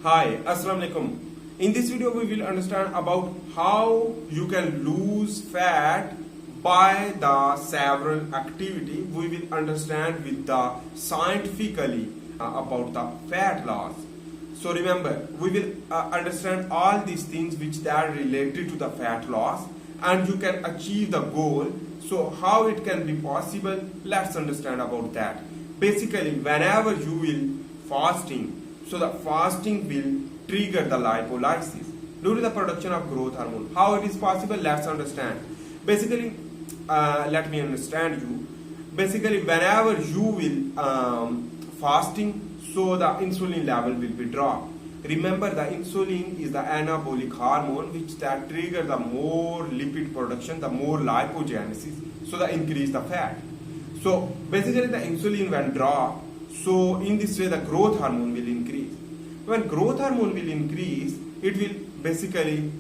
Hi, Assalamu alaikum. In this video we will understand about how you can lose fat by the several activity. We will understand with the scientifically about the fat loss. So remember, we will understand all these things which are related to the fat loss, and you can achieve the goal. So how it can be possible, let's understand about that. Basically, whenever you will fasting, so the fasting will trigger the lipolysis due to the production of growth hormone. How it is possible, let's understand. Basically, let me understand you. Basically, whenever you will fasting, so the insulin level will be dropped. Remember, the insulin is the anabolic hormone which that trigger the more lipid production, the more lipogenesis, so the increase the fat. So basically the insulin when drop, so in this way the growth hormone will increase. When growth hormone will increase, it will basically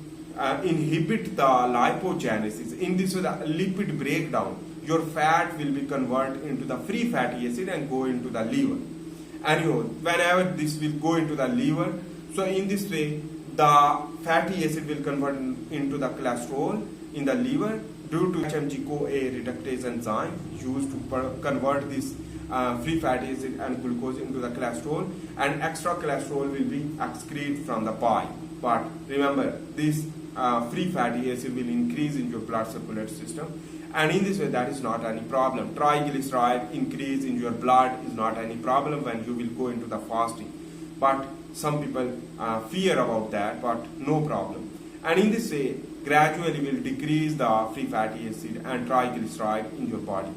inhibit the lipogenesis. In this way the lipid breakdown, your fat will be converted into the free fatty acid and go into the liver. And whenever this will go into the liver, so in this way the fatty acid will convert into the cholesterol in the liver due to HMG-CoA reductase enzyme used to convert this free fatty acid and glucose into the cholesterol, and extra cholesterol will be excreted from the bile. But remember, this free fatty acid will increase in your blood circulatory system, and in this way that is not any problem. Triglyceride increase in your blood is not any problem when you will go into the fasting. But some people fear about that, but no problem. And in this way, gradually will decrease the free fatty acid and triglyceride in your body.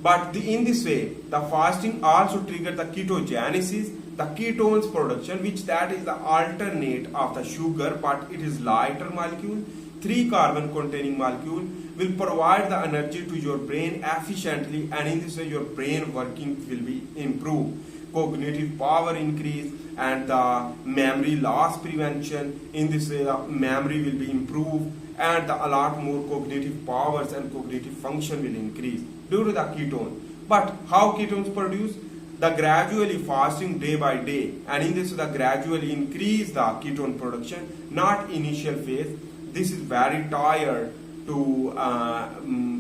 But in this way, the fasting also triggers the ketogenesis, the ketones production, which that is the alternate of the sugar, but it is lighter molecule, 3 carbon containing molecule, will provide the energy to your brain efficiently, and in this way your brain working will be improved. Cognitive power increase and the memory loss prevention. In this way the memory will be improved and a lot more cognitive powers and cognitive function will increase due to the ketone. But how ketones produce? The gradually fasting day by day, and in this way the gradually increase the ketone production, not initial phase. This is very tired to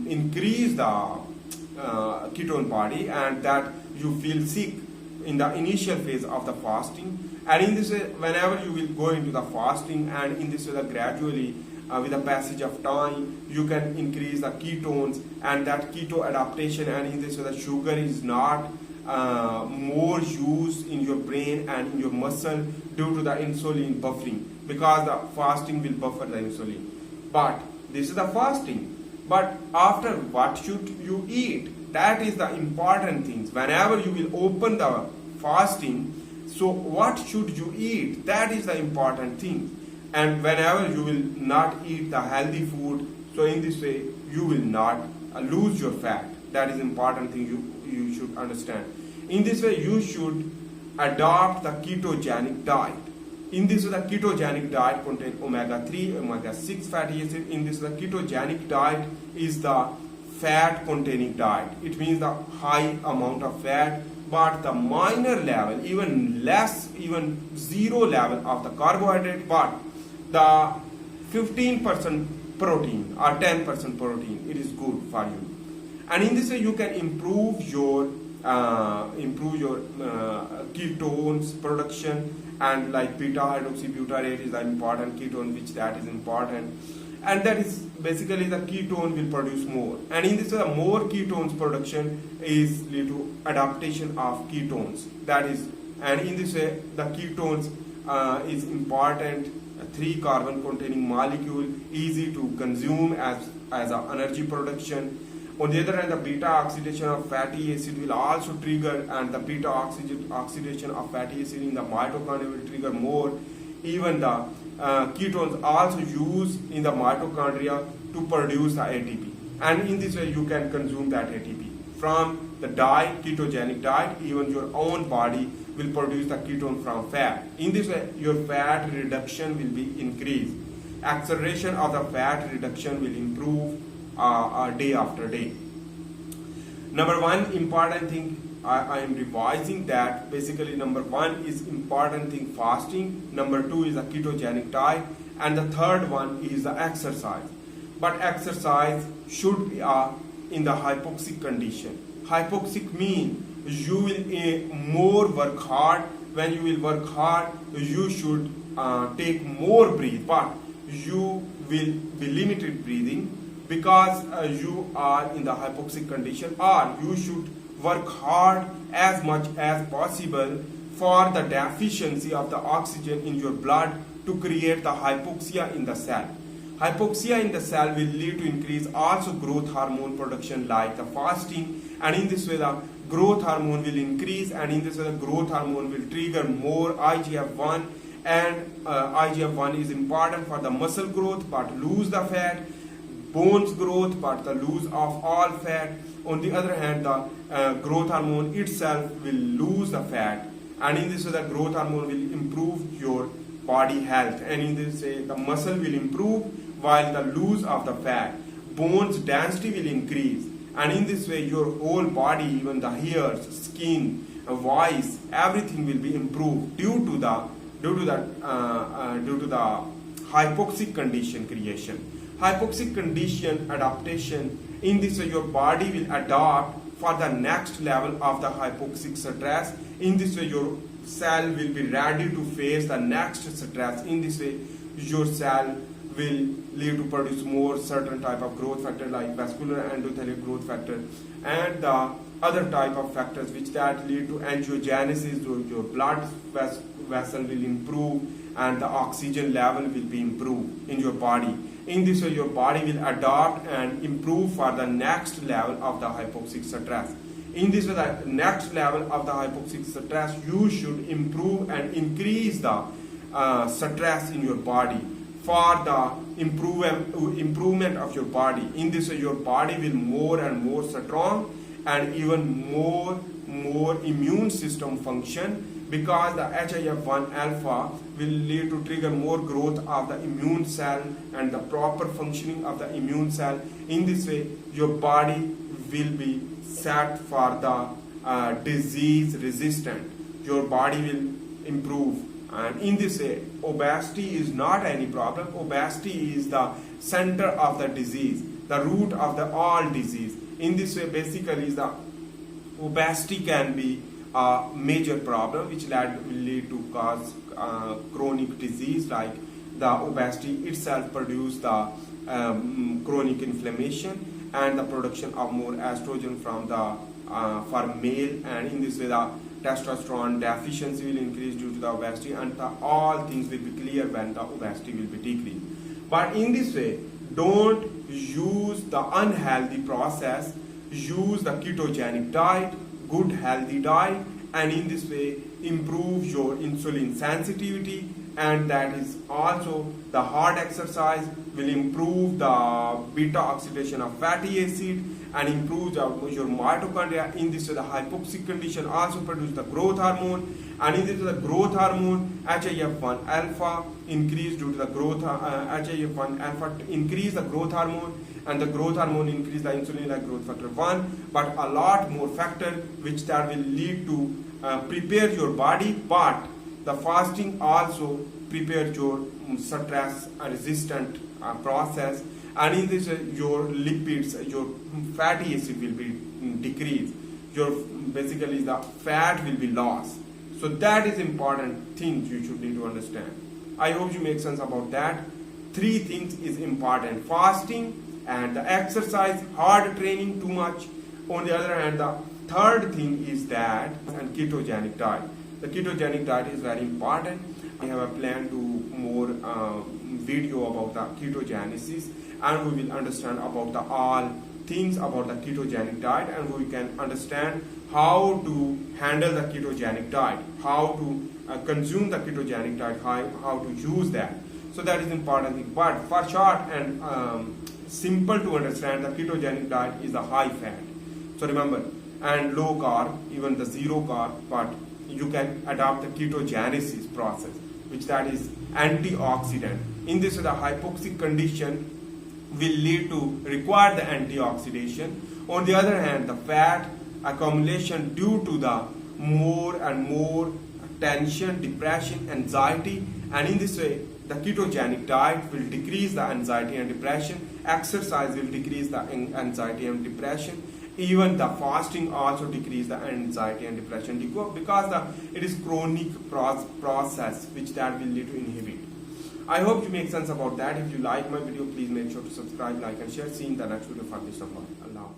increase the ketone body, and that you feel sick in the initial phase of the fasting. And in this way, whenever you will go into the fasting, and in this way the gradually with the passage of time you can increase the ketones and that keto adaptation, and in this way the sugar is not more used in your brain and in your muscle due to the insulin buffering, because the fasting will buffer the insulin. But this is the fasting. But after, what should you eat? That is the important things. Whenever you will open the fasting, so what should you eat? That is the important thing. And whenever you will not eat the healthy food, so in this way you will not lose your fat. That is important thing you should understand. In this way you should adopt the ketogenic diet. In this way the ketogenic diet contains omega-3, omega-6 fatty acid. In this the ketogenic diet is the fat containing diet. It means the high amount of fat, but the minor level, even less, even 0 level of the carbohydrate, but the 15% protein or 10% protein, it is good for you. And in this way you can improve your ketones production, and like beta hydroxybutyrate is an important ketone which that is important, and that is basically the ketone will produce more. And in this way the more ketones production is lead to adaptation of ketones, that is, and in this way the ketones is important, 3 carbon containing molecule, easy to consume as a energy production. On the other hand, the beta oxidation of fatty acid will also trigger, and the beta oxidation of fatty acid in the mitochondria will trigger more. Even the ketones also used in the mitochondria to produce the ATP, and in this way you can consume that ATP from the diet, ketogenic diet. Even your own body will produce the ketone from fat. In this way your fat reduction will be increased. Acceleration of the fat reduction will improve day after day. Number one important thing, I am revising that. Basically, number 1 is important thing, fasting. Number 2 is a ketogenic diet, and the third one is the exercise. But exercise should be in the hypoxic condition. Hypoxic means you will more work hard. When you will work hard, you should take more breathe, but you will be limited breathing because you are in the hypoxic condition, or you should work hard as much as possible for the deficiency of the oxygen in your blood to create the hypoxia in the cell. Hypoxia in the cell will lead to increase also growth hormone production like the fasting, and in this way the growth hormone will increase, and in this way the growth hormone will trigger more IGF-1, and IGF-1 is important for the muscle growth but lose the fat, bones growth but the lose of all fat. On the other hand, the growth hormone itself will lose the fat, and in this way the growth hormone will improve your body health, and in this way the muscle will improve while the lose of the fat, bones density will increase, and in this way your whole body, even the hairs, skin, voice, everything will be improved due to the hypoxic condition creation. Hypoxic condition adaptation, in this way your body will adapt for the next level of the hypoxic stress. In this way your cell will be ready to face the next stress. In this way your cell will lead to produce more certain type of growth factor like vascular endothelial growth factor and the other type of factors which that lead to angiogenesis. Your blood vessel will improve and the oxygen level will be improved in your body. In this way your body will adapt and improve for the next level of the hypoxic stress. In this way the next level of the hypoxic stress, you should improve and increase the stress in your body for the improvement of your body. In this way your body will more and more strong and even more immune system function, because the HIF-1 alpha will lead to trigger more growth of the immune cell and the proper functioning of the immune cell. In this way your body will be set for the disease resistant. Your body will improve, and in this way obesity is not any problem. Obesity is the center of the disease, the root of the all disease. In this way basically the obesity can be a major problem which will lead to cause chronic disease, like the obesity itself produce the chronic inflammation and the production of more estrogen from the for male, and in this way the testosterone deficiency will increase due to the obesity, and all things will be clear when the obesity will be decreased. But in this way don't use the unhealthy process, use the ketogenic diet, good healthy diet, and in this way improve your insulin sensitivity, and that is also the hard exercise will improve the beta oxidation of fatty acid and improve your mitochondria. In this way the hypoxic condition also produce the growth hormone, and in this way the growth hormone HIF-1 alpha increase due to the growth HIF-1 alpha increase the growth hormone, and the growth hormone increase the insulin like growth factor 1, but a lot more factor which that will lead to prepare your body. But the fasting also prepares your stress resistant process, and in this your lipids, your fatty acid will be decreased, your basically the fat will be lost. So that is important thing you should need to understand. I hope you make sense about that. 3 things is important: fasting and the exercise, hard training too much. On the other hand, the third thing is that and ketogenic diet. The ketogenic diet is very important. I have a plan to more video about the ketogenesis, and we will understand about the all things about the ketogenic diet, and we can understand how to handle the ketogenic diet, how to consume the ketogenic diet, how to use that. So that is important thing. But for short and simple to understand, the ketogenic diet is a high fat. So remember, and low carb, even the zero carb, but you can adopt the ketogenesis process, which that is antioxidant. In this, the hypoxic condition will lead to require the antioxidation. On the other hand, the fat accumulation due to the more and more tension, depression, anxiety, and in this way the ketogenic diet will decrease the anxiety and depression. Exercise will decrease the anxiety and depression. Even the fasting also decrease the anxiety and depression because it is chronic process which that will lead to inhibit. I hope you make sense about that. If you like my video, please make sure to subscribe, like and share. See you in the next video for this number. Allah.